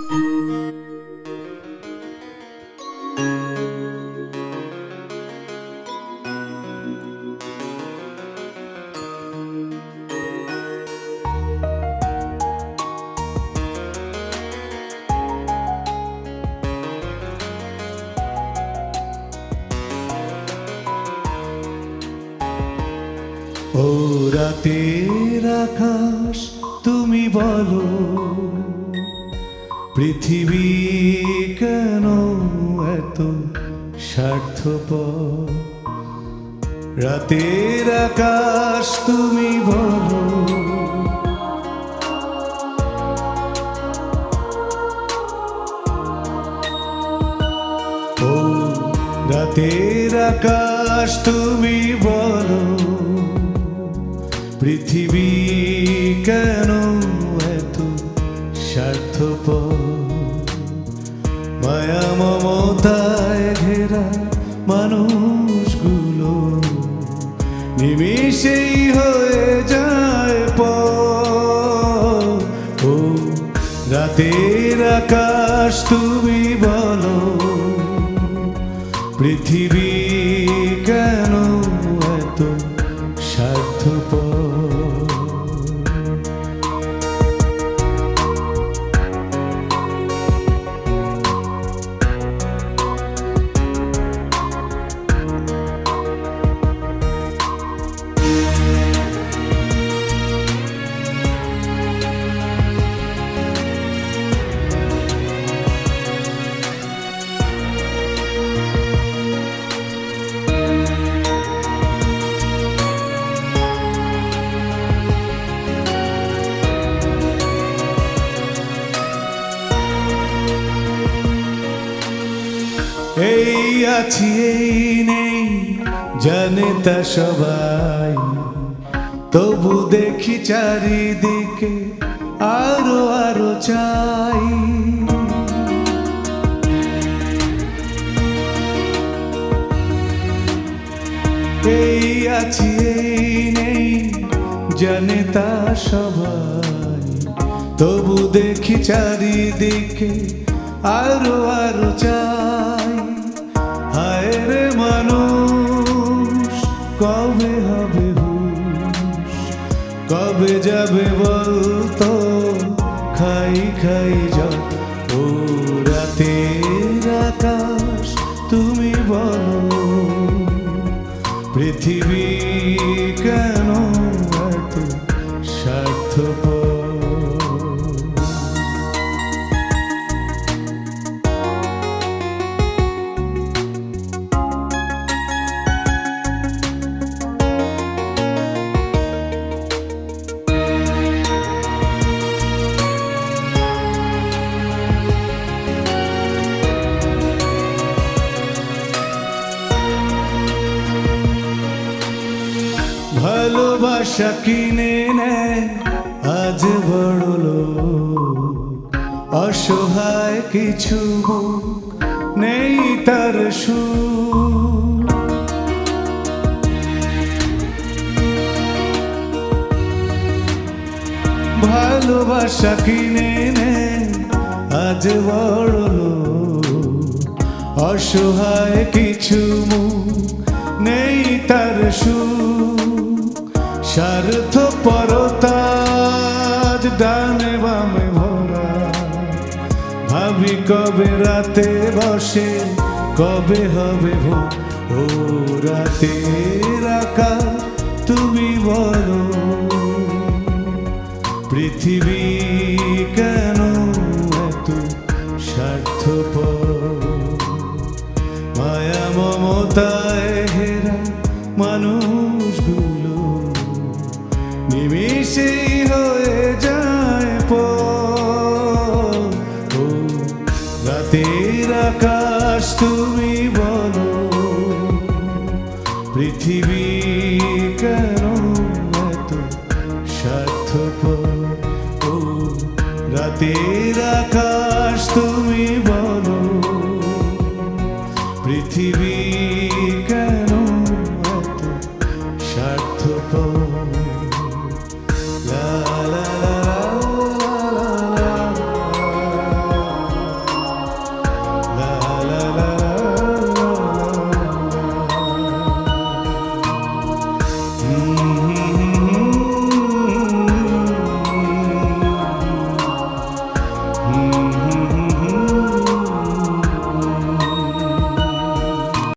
ও রাতের আকাশ তুমি বলো, পৃথিবী কেন এত স্বার্থপর? রাতের আকাশ তুমি বলো, ও রাতের আকাশ তুমি বলো, পৃথিবী কেন এত স্বার্থপর? মায়া মমতায় ঘেরা মানুষগুলো নিমিষেই হয়ে যায় পর। ও রাতের আকাশ তুমি বলো, পৃথিবী কেন এত স্বার্থপর? এই আছি এই নেই জানে তা সবাই, তবু দেখি চারিদিকে আরো আরো চাই। এই আছি এই নেই জানে তা সবাই, তবু দেখি চারিদিকে আরো আরো চাই। হায় রে মানুষ, কবে হবে হুঁশ, কবে যাবে বলতো খাই খাই জল? ও রাতের আকাশ তুমি বলো, পৃথিবী কেন এত স্বার্থপর? ভালোবাসা কিনে নেয় আজ বড় লোক, অসহায় কিছু মুখ নেই তার সুর। ভালোবাসা কিনে নেয় আজ বড় লোক, অসহায় কিছু মুখ নেই তার সুর। স্বার্থপরতাজ ডানে বামে ভরা, ভাবি কবে রাতে বসে কবে হবে ভোর। ও রাতের আকাশ তুমি বলো, পৃথিবী কেন এত স্বার্থপর? মায়া মমতায় ঘেরা মানুষগুলো নিমিষেই হয়ে যায় পর। ও রাতের আকাশ তুমি বলো, পৃথিবী কেন এত স্বার্থপর? ও রাতের আকাশ তুমি বলো, পৃথিবী কেন এত স্বার্থপর? La la la la la la la. হুম, হুম,